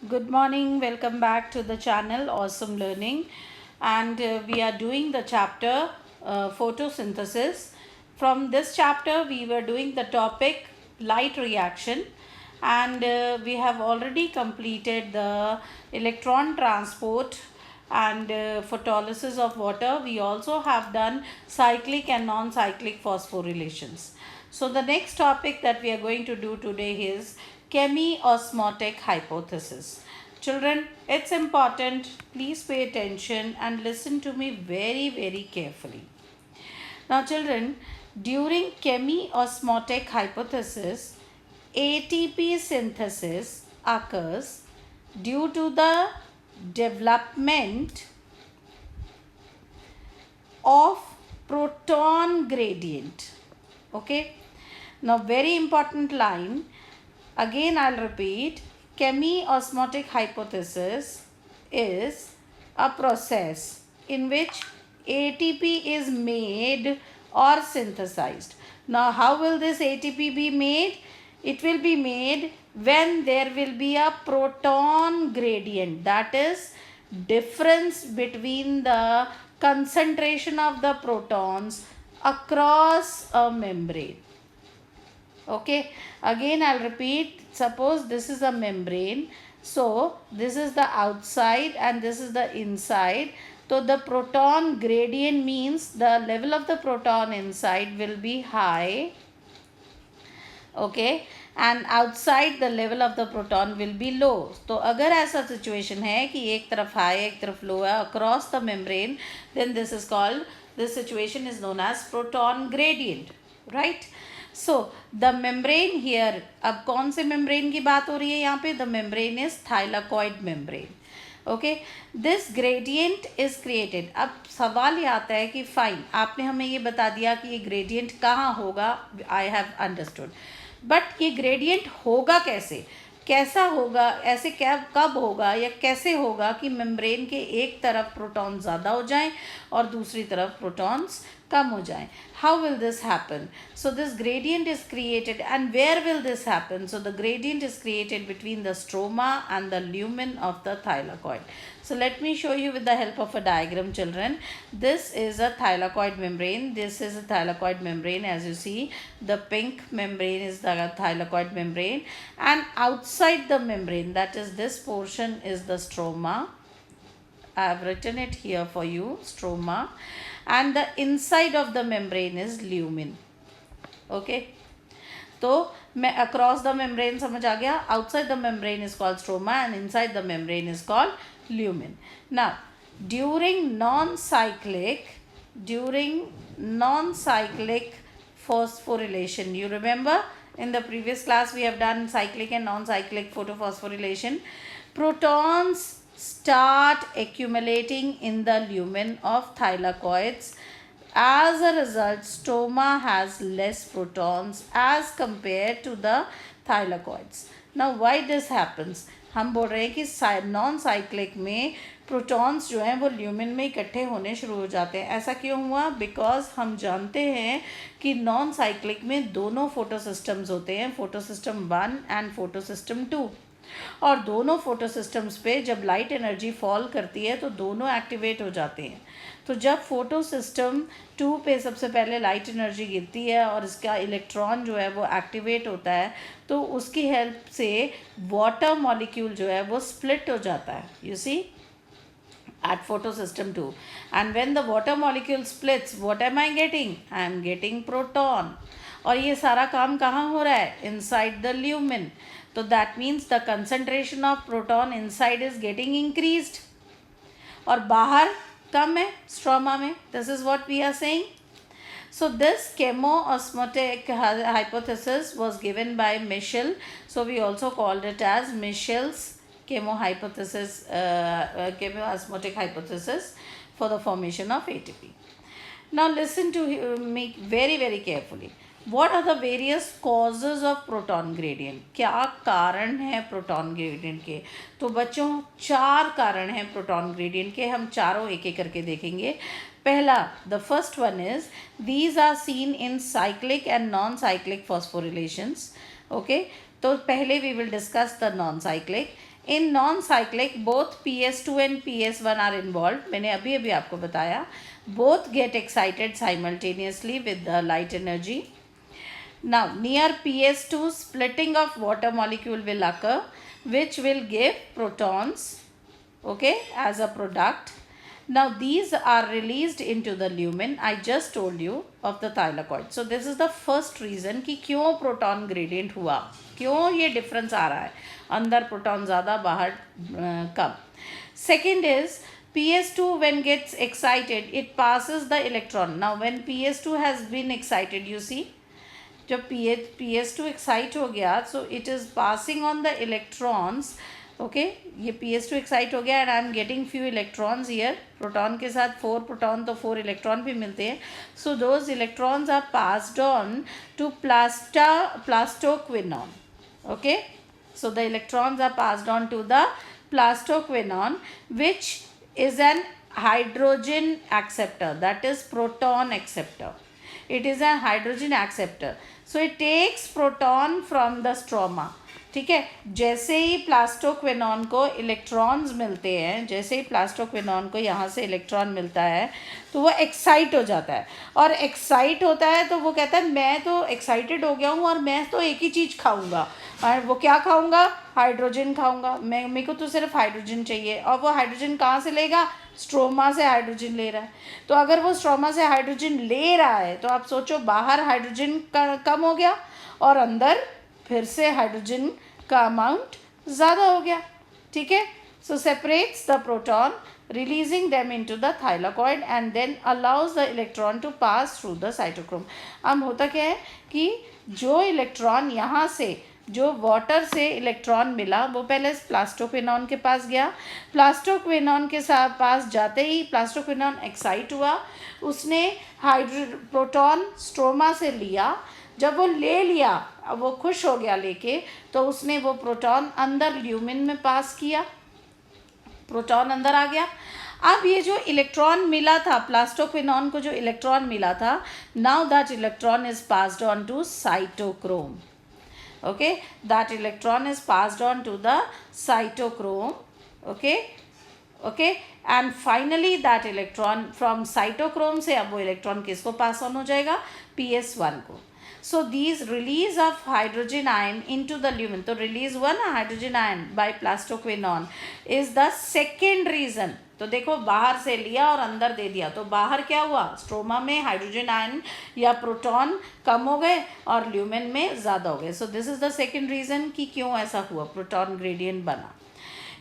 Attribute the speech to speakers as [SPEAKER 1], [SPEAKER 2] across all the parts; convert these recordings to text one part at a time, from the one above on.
[SPEAKER 1] Good morning, welcome back to the channel Awesome Learning, and we are doing the chapter photosynthesis. From this chapter we were doing the topic light reaction, and we have already completed the electron transport and photolysis of water. We also have done cyclic and non-cyclic phosphorylations. So the next topic that we are going to do today is chemiosmotic hypothesis. Children, it's important. Please pay attention and listen to me very carefully. Now, children, during chemiosmotic hypothesis, ATP synthesis occurs due to the development of proton gradient. Okay. Now, very important line. Again, I'll repeat. Chemiosmotic hypothesis is a process in which ATP is made or synthesized. Now, how will this ATP be made? It will be made when there will be a proton gradient, that is difference between the concentration of the protons across a membrane. Okay, again I'll repeat. Suppose this is a membrane, so this is the outside and this is the inside. So the proton gradient means the level of the proton inside will be high, okay, and outside the level of the proton will be low. तो अगर ऐसा situation है कि एक तरफ high एक तरफ low है across the membrane, then this situation is known as proton gradient, right? So the membrane here, अब कौन से membrane की बात हो रही है यहाँ पे? The membrane is thylakoid membrane. Okay, this gradient is created. अब सवाल ये आता है कि फाइन, आपने हमें ये बता दिया कि ये ग्रेडियंट कहाँ होगा, आई हैव अंडरस्टूड, बट ये ग्रेडियंट होगा कैसे, कैसा होगा, ऐसे क्या कब होगा या कैसे होगा कि मेम्ब्रेन के एक तरफ प्रोटॉन ज़्यादा हो जाएं और दूसरी तरफ प्रोटॉन्स कम हो जाएं. How will this happen? So this gradient is created, and where will this happen? So the gradient is created between the stroma and the lumen of the thylakoid. So let me show you with the help of a diagram, children. This is a thylakoid membrane. This is a thylakoid membrane. As you see, the pink membrane is the thylakoid membrane, and outside the membrane, that is this portion, is the stroma. I have written it here for you, stroma, and the inside of the membrane is lumen. Okay, तो मैं across the membrane समझ आ गया. Outside the membrane is called stroma and inside the membrane is called lumen. Now, during non-cyclic phosphorylation, you remember in the previous class we have done cyclic and non-cyclic photophosphorylation. Protons start accumulating in the lumen of thylakoids. As a result, stroma has less protons as compared to the thylakoids. Now, why this happens? हम बोल रहे हैं कि non cyclic में protons जो हैं वो lumen में इकट्ठे होने शुरू हो जाते हैं. ऐसा क्यों हुआ? बिकॉज हम जानते हैं कि नॉन साइक्लिक में दोनों फोटोसिस्टम्स होते हैं, फोटोसिस्टम 1 एंड फोटोसिस्टम 2, और दोनों फोटोसिस्टम्स पे जब लाइट एनर्जी फॉल करती है तो दोनों एक्टिवेट हो जाते हैं. तो जब फोटोसिस्टम 2 पे सबसे पहले लाइट एनर्जी गिरती है और इसका इलेक्ट्रॉन जो है वो एक्टिवेट होता है, तो उसकी हेल्प से वाटर मॉलिक्यूल जो है वो स्प्लिट हो जाता है. You see, at photosystem 2, and when the water molecule splits, what am I getting? I am getting proton. और ये सारा काम कहाँ हो रहा है? Inside the lumen. तो that means the concentration of proton inside is getting increased और बाहर कम है स्ट्रोमा में. This is what we are saying. So this chemiosmotic hypothesis was given by Michel. So we also called it as Michel's chemiosmotic hypothesis for the formation of ATP. Now listen to me very carefully. What are the various causes of proton gradient? क्या कारण हैं proton gradient के? तो बच्चों 4 कारण हैं proton gradient के. हम चारों एक एक करके देखेंगे. पहला, the first one is these are seen in cyclic and non-cyclic phosphorylations. Okay, तो पहले we will discuss the non-cyclic. In non-cyclic, both PS2 and PS1 are involved. मैंने अभी अभी आपको बताया. Both get excited simultaneously with the light energy. Now, near PS2, splitting of water molecule will occur, which will give protons, okay, as a product. Now, these are released into the lumen. I just told you of the thylakoid. So, this is the first reason कि क्यों proton gradient हुआ, क्यों ये difference आ रहा है, अंदर proton ज़्यादा, बाहर कम. Second is PS2 when gets excited, it passes the electron. Now, when PS2 has been excited, you see, जब PS2 excite हो गया, so it is passing on the electrons. Okay, ये PS2 एक्साइट हो गया and I am getting few electrons here. Proton के साथ 4 proton तो 4 electron भी मिलते हैं. So those electrons are passed on to plastoquinone. Okay, so the electrons are passed on to the plastoquinone, which is an hydrogen acceptor, that is proton acceptor. It is a hydrogen acceptor, so it takes proton from the stroma. ठीक है, जैसे ही प्लास्टोक्विनॉन को electrons मिलते हैं, जैसे ही प्लास्टोक्विनॉन को यहाँ से इलेक्ट्रॉन मिलता है तो वो एक्साइट हो जाता है. और एक्साइट होता है तो वो कहता है मैं तो एक्साइटेड हो गया हूँ और मैं तो एक ही चीज़ खाऊंगा. और वो क्या खाऊंगा? हाइड्रोजन खाऊंगा. मेरे को तो सिर्फ हाइड्रोजन चाहिए. और वो हाइड्रोजन कहाँ से लेगा? स्ट्रोमा से हाइड्रोजन ले रहा है. तो अगर वो स्ट्रोमा से हाइड्रोजन ले रहा है तो आप सोचो, बाहर हाइड्रोजन कम हो गया और अंदर फिर से हाइड्रोजन का अमाउंट ज़्यादा हो गया. ठीक है, so separates the proton, releasing them into the thylakoid and then allows the electron to pass through the cytochrome. अब होता क्या है कि जो इलेक्ट्रॉन यहाँ से, जो वाटर से इलेक्ट्रॉन मिला, वो पहले प्लास्टोक्विनॉन के पास गया. प्लास्टोक्विनॉन के साथ पास जाते ही प्लास्टोक्विनॉन एक्साइट हुआ, उसने प्रोटॉन स्ट्रोमा से लिया. जब वो ले लिया, वो खुश हो गया लेके, तो उसने वो प्रोटॉन अंदर ल्यूमिन में पास किया. प्रोटॉन अंदर आ गया. अब ये जो इलेक्ट्रॉन मिला था, प्लास्टोक्विनॉन को जो इलेक्ट्रॉन मिला था, now that electron is passed on to cytochrome. okay, that electron is passed on to the cytochrome. okay, and finally that electron from cytochrome से अब वो इलेक्ट्रॉन किसको पास ऑन हो जाएगा? PS1 को. So these release of hydrogen ion into the lumen, तो release हुआ ना hydrogen ion by plastoquinone is the second reason. तो देखो, बाहर से लिया और अंदर दे दिया, तो बाहर क्या हुआ? स्ट्रोमा में हाइड्रोजन आयन या प्रोटॉन कम हो गए और ल्यूमेन में ज़्यादा हो गए. So this is the second reason कि क्यों ऐसा हुआ, प्रोटॉन ग्रेडियंट बना.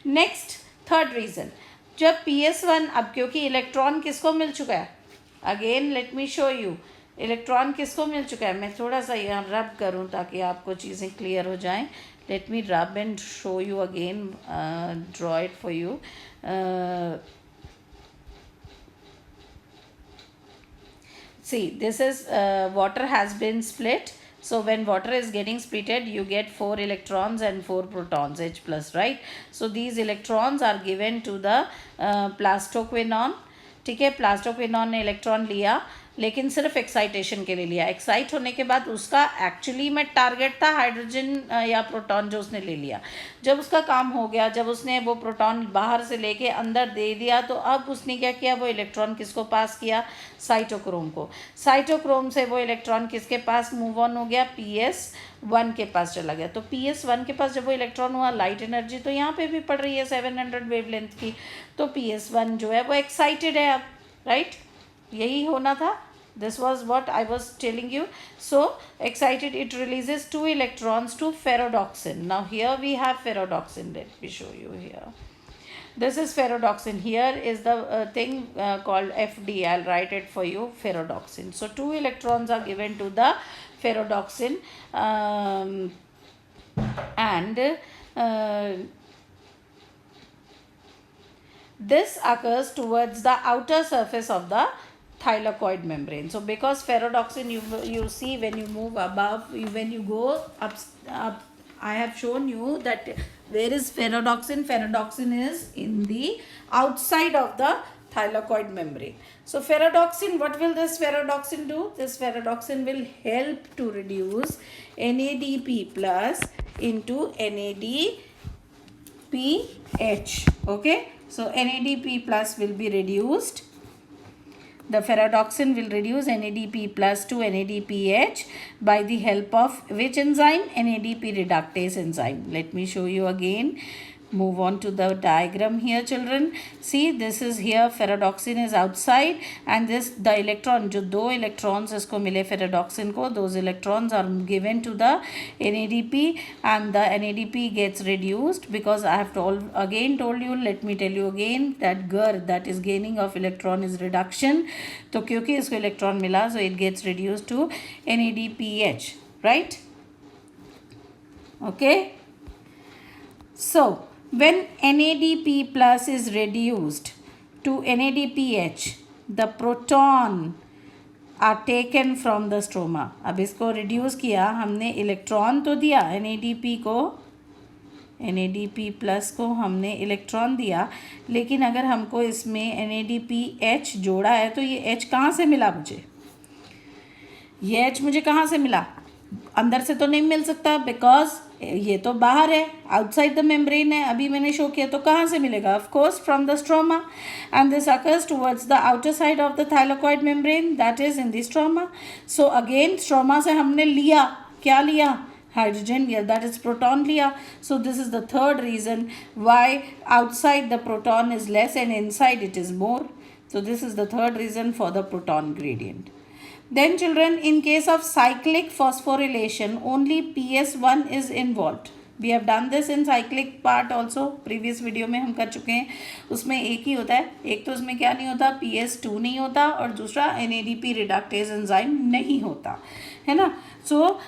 [SPEAKER 1] नेक्स्ट, थर्ड रीज़न, जब PS1, अब क्योंकि इलेक्ट्रॉन किसको मिल चुका है, again let me show you, electron किसको मिल चुका है. मैं थोड़ा सा यहाँ रब करूँ ताकि आपको चीज़ें क्लियर हो जाएं. लेट मी रब and show you again, draw it for you. See, this is water has been split. So when water is getting splitted, you get 4 electrons and 4 protons, H plus, right? So these electrons are given to the plastoquinone. ठीक है, प्लास्टोक्विनॉन ने electron लिया, लेकिन सिर्फ excitation के लिए लिया. Excite होने के बाद उसका एक्चुअली में टारगेट था हाइड्रोजन या प्रोटॉन, जो उसने ले लिया. जब उसका काम हो गया, जब उसने वो प्रोटॉन बाहर से लेके अंदर दे दिया, तो अब उसने क्या किया, वो इलेक्ट्रॉन किसको पास किया? साइटोक्रोम को. साइटोक्रोम से वो इलेक्ट्रॉन किसके पास मूव ऑन हो गया? PS1 के पास चला गया. तो PS1 के पास जब वो इलेक्ट्रॉन हुआ, लाइट एनर्जी तो यहाँ पे भी पड़ रही है 700 वेवलेंथ की, तो PS1 जो है वो एक्साइटेड है अब, राइट? यही होना था. This was what I was telling you. So excited, it releases 2 electrons to ferredoxin. Now here we have ferredoxin. Let me show you here. This is ferredoxin. Here is the thing called FD. I'll write it for you. Ferredoxin. So 2 electrons are given to the ferredoxin, and this occurs towards the outer surface of the thylakoid membrane. So because ferredoxin, you see when you move above, when you go up, I have shown you that where is ferredoxin? Ferredoxin is in the outside of the thylakoid membrane. So ferredoxin, what will this ferredoxin do? This ferredoxin will help to reduce NADP plus into NAD NADPH. Okay, so NADP plus will be reduced. The ferredoxin will reduce NADP plus to NADPH by the help of which enzyme? NADP reductase enzyme. Let me show you again. Move on to the diagram here, children. See, this is here, ferredoxin is outside, and this the electron, जो दो electrons इसको मिले ferredoxin को, those electrons are given to the NADP, and the NADP gets reduced because I have again told you, let me tell you again, that GER, that is gaining of electron, is reduction. तो क्योंकि इसको electron मिला, so it gets reduced to NADPH, right? Okay. So when NADP plus is reduced to NADPH, the proton are taken from the stroma. अब इसको reduce किया हमने, electron तो दिया NADP को, NADP प्लस को हमने इलेक्ट्रॉन दिया, लेकिन अगर हमको इसमें NADPH जोड़ा है तो ये H कहाँ से मिला मुझे? ये H मुझे कहाँ से मिला? अंदर से तो नहीं मिल सकता, बिकॉज ये तो बाहर है, आउटसाइड द मेम्ब्रेन है. अभी मैंने शो किया, तो कहाँ से मिलेगा? Of course from the stroma, and this occurs towards the outer side of the thylakoid membrane, that is in the stroma. So again stroma से हमने लिया, क्या लिया? हाइड्रोजन, या दैट इज प्रोटॉन लिया. So this is the third reason why outside the proton is less and inside it is more. So this is the third reason for the proton gradient. Then children, in case of cyclic phosphorylation, only PS1 is involved. We have done this in cyclic part also. Previous video में हम कर चुके हैं. उसमें एक ही होता है, एक तो उसमें क्या नहीं होता, PS2 नहीं होता, और दूसरा NADP reductase enzyme नहीं होता, है ना. So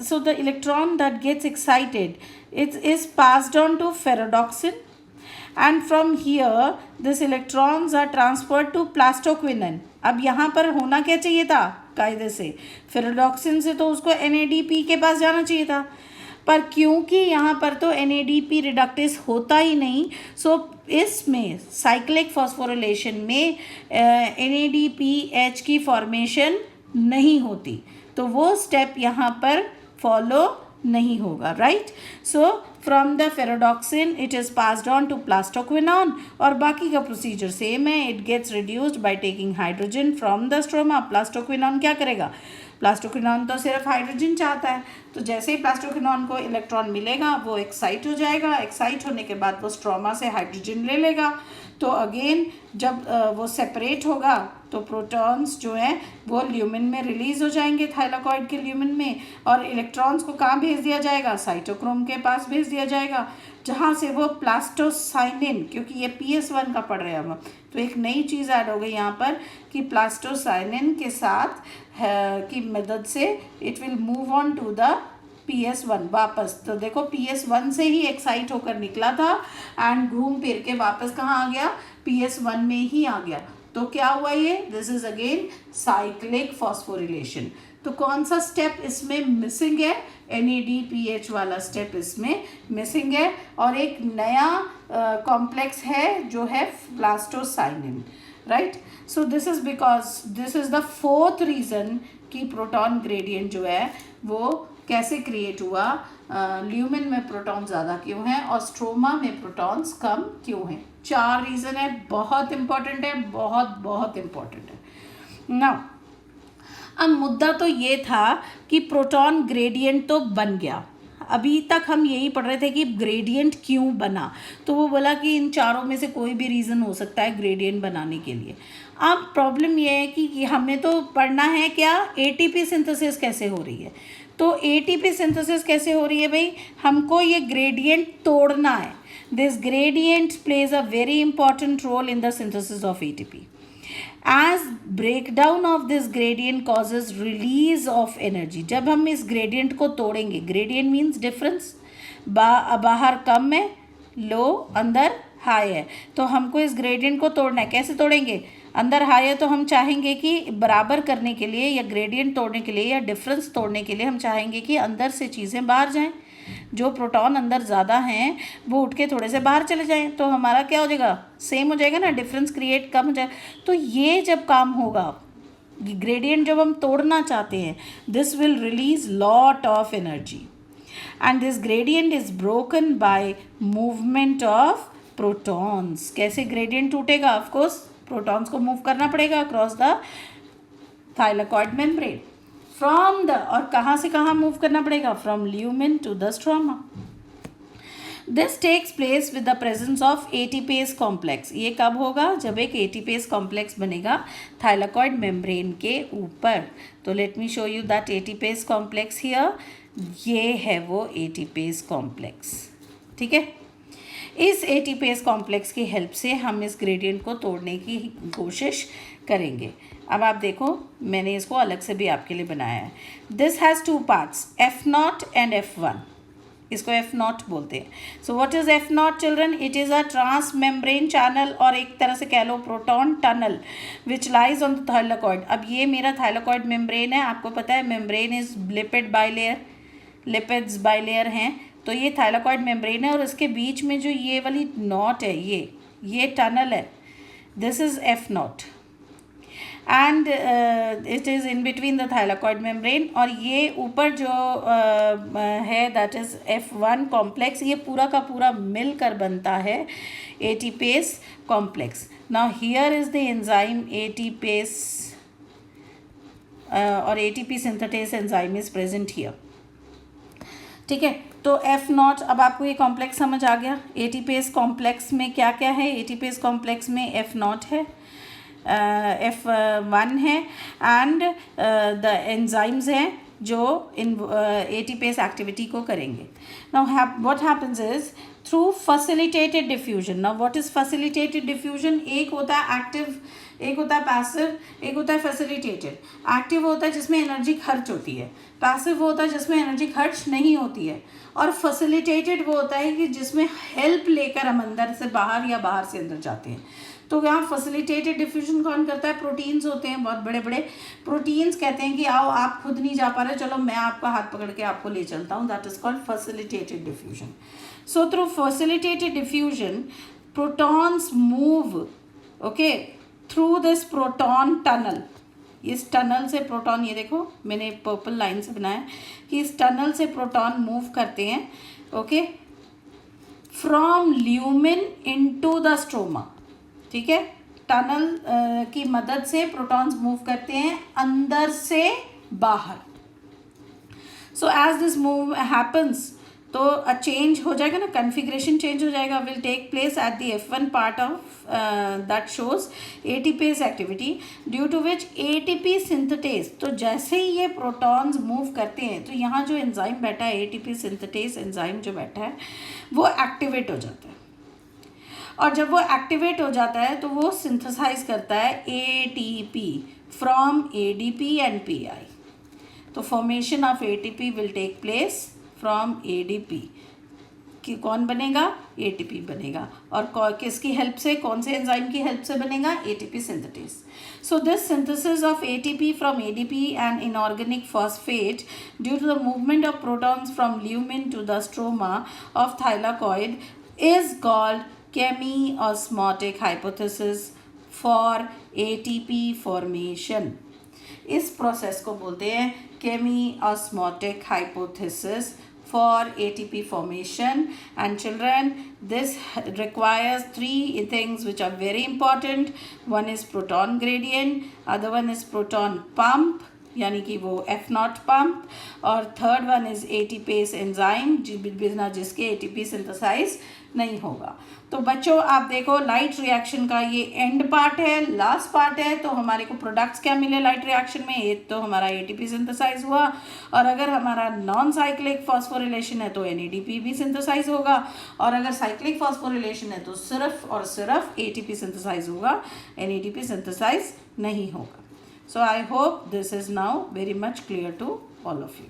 [SPEAKER 1] so the electron that gets excited, it is passed on to ferredoxin. And from here this electrons are transferred to plastoquinone. अब यहाँ पर होना क्या चाहिए था? कायदे से फेरोडॉक्सिन से तो उसको NADP के पास जाना चाहिए था, पर क्योंकि यहाँ पर तो NADP रिडक्टेस होता ही नहीं, सो इसमें साइक्लिक फॉस्फोरिलेशन में NADPH की फॉर्मेशन नहीं होती, तो वो स्टेप यहाँ पर फॉलो नहीं होगा, right. So from the ferredoxin it is passed on to plastoquinone, और बाकी का प्रोसीजर सेम है. It gets reduced by taking hydrogen from the stroma. Plastoquinone क्या करेगा? प्लास्टोक्विनॉन तो सिर्फ हाइड्रोजन चाहता है, तो जैसे ही प्लास्टोक्विनॉन को इलेक्ट्रॉन मिलेगा वो एक्साइट हो जाएगा. एक्साइट होने के बाद वो स्ट्रोमा से हाइड्रोजन ले लेगा. तो अगेन जब वो सेपरेट होगा तो प्रोटॉन्स जो हैं वो ल्यूमेन में रिलीज़ हो जाएंगे, थाइलाकॉइड के ल्यूमेन में, और इलेक्ट्रॉन्स को कहाँ भेज दिया जाएगा? साइटोक्रोम के पास भेज दिया जाएगा, जहाँ से वो प्लास्टोसाइनिन, क्योंकि ये PS1 का पढ़ रहे हैं हम, तो एक नई चीज़ ऐड हो गई यहाँ पर कि प्लास्टोसाइनिन के साथ की मदद से it will move on to the PS1 वापस. तो देखो PS1 से ही एक्साइट होकर निकला था एंड घूम फिर के वापस कहाँ आ गया? PS1 में ही आ गया. तो क्या हुआ ये? This is again cyclic phosphorylation. तो कौन सा स्टेप इसमें मिसिंग है? NADPH वाला स्टेप इसमें मिसिंग है, और एक नया कॉम्प्लेक्स है जो है plastocyanin, right. So this is because this is the fourth reason कि प्रोटॉन ग्रेडियंट जो है वो कैसे क्रिएट हुआ. ल्यूमेन में प्रोटॉन ज़्यादा क्यों हैं और स्ट्रोमा में प्रोटॉन्स कम क्यों हैं? 4 रीज़न है, बहुत इंपॉर्टेंट है, बहुत बहुत इंपॉर्टेंट है. नाउ अब मुद्दा तो ये था कि प्रोटॉन ग्रेडियंट तो बन गया. अभी तक हम यही पढ़ रहे थे कि ग्रेडियंट क्यों बना, तो वो बोला कि इन चारों में से कोई भी रीज़न हो सकता है ग्रेडियंट बनाने के लिए. अब प्रॉब्लम ये है कि हमें तो पढ़ना है क्या? ATP सिंथेसिस कैसे हो रही है. तो ATP सिंथेसिस कैसे हो रही है भाई? हमको ये ग्रेडियंट तोड़ना है. This gradient plays a very important role in the synthesis of ATP. As breakdown of this gradient causes release of energy. जब हम इस gradient को तोड़ेंगे, gradient means difference, बाहर कम है लो, अंदर हाई है, तो हमको इस gradient को तोड़ना है. कैसे तोड़ेंगे? अंदर हाई है तो हम चाहेंगे कि बराबर करने के लिए या ग्रेडियंट तोड़ने के लिए या डिफरेंस तोड़ने के लिए हम चाहेंगे कि अंदर से चीज़ें बाहर जाएं. जो प्रोटॉन अंदर ज़्यादा हैं वो उठ के थोड़े से बाहर चले जाएं, तो हमारा क्या हो जाएगा? सेम हो जाएगा ना, डिफरेंस क्रिएट कम हो जाए. तो ये जब काम होगा, ग्रेडियंट जब हम तोड़ना चाहते हैं, this will release lot of energy. and this gradient is broken by movement of protons. कैसे gradient टूटेगा? Of course protons को move करना पड़ेगा across the thylakoid membrane. From the, और कहाँ से कहाँ move करना पड़ेगा? From lumen to the stroma. This takes place with the presence of ATPase complex. ये कब होगा? जब एक ATPase complex बनेगा thylakoid membrane के ऊपर. तो let me show you that ATPase complex here. ये है वो ATPase complex. ठीक है? इस ATPase complex की हेल्प से हम इस ग्रेडियंट को तोड़ने की कोशिश करेंगे. अब आप देखो, मैंने इसको अलग से भी आपके लिए बनाया है. This has two parts, F0 and F1. इसको F0 बोलते हैं. So what is F0 children? It is a trans membrane channel, और एक तरह से कह लो proton tunnel which lies on the thylakoid. अब ये मेरा थाइलाकॉइड मेम्ब्रेन है. आपको पता है membrane is lipid bilayer, lipids bilayer हैं. तो ये थाइलाकॉइड मेम्ब्रेन है, और इसके बीच में जो ये वाली नॉट है, ये टनल है. This is F0 and it is in between the thylakoid membrane. और ये ऊपर जो है दैट इज़ F1 कॉम्प्लेक्स. ये पूरा का पूरा मिलकर बनता है ATPase complex. Now here is the enzyme ATPase, और ATP synthetase enzyme is present here. ठीक है, तो F0. अब आपको ये कॉम्प्लेक्स समझ आ गया. ATPase कॉम्प्लेक्स में क्या क्या है? ATPase कॉम्प्लेक्स में F0 है, F1 है, एंड द एंजाइम्स हैं जो इन ATPase एक्टिविटी को करेंगे. Now what happens is through facilitated diffusion. Now what is facilitated diffusion? एक होता है एक्टिव, एक होता है पैसिव, एक होता है फैसिलिटेटेड. एक्टिव होता है जिसमें एनर्जी खर्च होती है, पैसिव होता है जिसमें एनर्जी खर्च नहीं होती है, और फैसिलिटेटेड वो होता है कि जिसमें हेल्प लेकर हम अंदर से बाहर या बाहर से अंदर जाते हैं. तो यहाँ फैसिलिटेटेड डिफ्यूजन कौन करता है? प्रोटीन्स होते हैं, बहुत बड़े बड़े प्रोटीन्स. कहते हैं कि आओ, आप खुद नहीं जा पा रहे, चलो मैं आपका हाथ पकड़ के आपको ले चलता हूँ. That is called facilitated diffusion. So through facilitated diffusion protons move, okay, through this proton tunnel. इस टनल से प्रोटॉन, ये देखो मैंने पर्पल लाइन से बनाया कि इस टनल से प्रोटॉन मूव करते हैं, okay, from lumen into the stroma. ठीक है, टनल की मदद से प्रोटॉन्स मूव करते हैं अंदर से बाहर. So as this move happens, तो अ चेंज हो जाएगा ना, कन्फिग्रेशन चेंज हो जाएगा. Will take place at the F1 part of that shows ATPase activity, due to which ATP synthetase. तो जैसे ही ये प्रोटॉन्स मूव करते हैं, तो यहाँ जो एंजाइम बैठा है, ATP सिंथेटेस एंजाइम जो बैठा है, वो एक्टिवेट हो जाता है. और जब वो एक्टिवेट हो जाता है तो वो सिंथेसाइज करता है ATP from ADP and PI. तो formation of ATP will take place from ADP. कि कौन बनेगा? ATP बनेगा. और किसकी हेल्प से, कौन से एंजाइम की हेल्प से बनेगा? ATP synthetase. So this synthesis of ATP from ADP and inorganic phosphate due to the movement of protons from lumen to the stroma of thylakoid is called chemiosmotic hypothesis for ATP formation. इस process को बोलते हैं chemiosmotic hypothesis for ATP formation. And children, this requires three things which are very important. One is proton gradient, other one is proton pump, यानी कि वो F0 pump, और third one is ATPase enzyme, बिना जिसके ATP synthesise नहीं होगा. तो बच्चों आप देखो, लाइट रिएक्शन का ये एंड पार्ट है, लास्ट पार्ट है. तो हमारे को प्रोडक्ट्स क्या मिले लाइट रिएक्शन में? एक तो हमारा ATP सिंथेसाइज हुआ, और अगर हमारा नॉन साइक्लिक फॉस्फोरिलेशन है तो NADP भी सिंथेसाइज होगा, और अगर साइक्लिक फॉस्फोरिलेशन है तो सिर्फ और सिर्फ ATP सिंथेसाइज होगा, NADP सिंथेसाइज नहीं होगा. So I hope this is now very much clear to all of you.